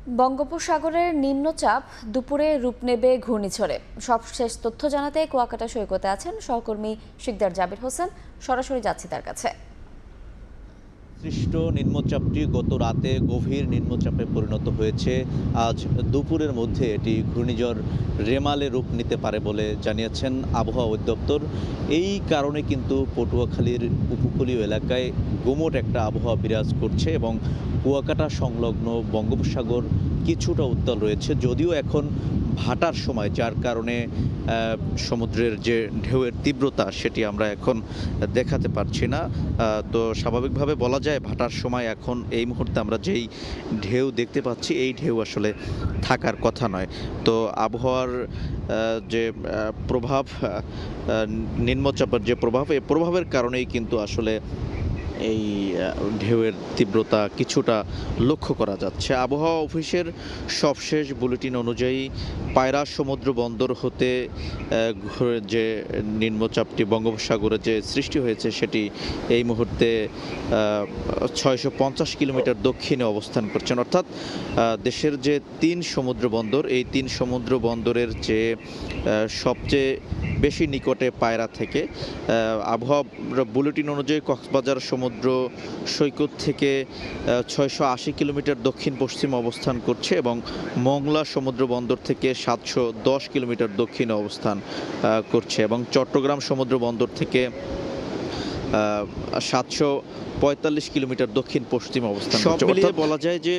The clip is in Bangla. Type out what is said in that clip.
বঙ্গোপসাগরের নিম্নচাপ দুপুরে রূপ নেবে ঘূর্ণিঝড়ে। সবশেষ তথ্য জানাতে কুয়াকাটা সৈকতে আছেন সহকর্মী শিকদার জাবির হোসেন। সরাসরি যাচ্ছি তার কাছে। সৃষ্ট নিম্নচাপটি গত রাতে গভীর নিম্নচাপে পরিণত হয়েছে। আজ দুপুরের মধ্যে এটি ঘূর্ণিঝড় রেমালে রূপ নিতে পারে বলে জানিয়েছেন আবহাওয়া অধিদপ্তর। এই কারণে কিন্তু পটুয়াখালীর উপকূলীয় এলাকায় গুমোট একটা আবহাওয়া বিরাজ করছে এবং কুয়াকাটা সংলগ্ন বঙ্গোপসাগর কিছুটা উত্তাল রয়েছে, যদিও এখন ভাটার সময়, যার কারণে সমুদ্রের যে ঢেউয়ের তীব্রতা সেটি আমরা এখন দেখাতে পারছি না। তো স্বাভাবিকভাবে বলা যায় ভাটার সময় এখন এই মুহূর্তে আমরা যেই ঢেউ দেখতে পাচ্ছি এই ঢেউ আসলে থাকার কথা নয়। তো আবহাওয়ার যে প্রভাব, নিম্নচাপের যে প্রভাব, এই প্রভাবের কারণেই কিন্তু আসলে এই ঢেউয়ের তীব্রতা কিছুটা লক্ষ্য করা যাচ্ছে। আবহাওয়া অফিসের সবশেষ বুলেটিন অনুযায়ী পায়রা সমুদ্র বন্দর হতে যে নিম্নচাপটি বঙ্গোপসাগরে যে সৃষ্টি হয়েছে সেটি এই মুহূর্তে 650 কিলোমিটার দক্ষিণে অবস্থান করছেন। অর্থাৎ দেশের যে 3 সমুদ্র বন্দর, এই 3 সমুদ্র বন্দরের যে সবচেয়ে বেশি নিকটে পায়রা থেকে, আবহাওয়া বুলেটিন অনুযায়ী কক্সবাজার সমুদ্র সৈকত থেকে 680 কিলোমিটার দক্ষিণ পশ্চিম অবস্থান করছে এবং মংলা সমুদ্র বন্দর থেকে 710 কিলোমিটার দক্ষিণে অবস্থান করছে এবং চট্টগ্রাম সমুদ্র বন্দর থেকে 745 কিলোমিটার দক্ষিণ পশ্চিম অবস্থান করছে। সব মিলিয়ে বলা যায় যে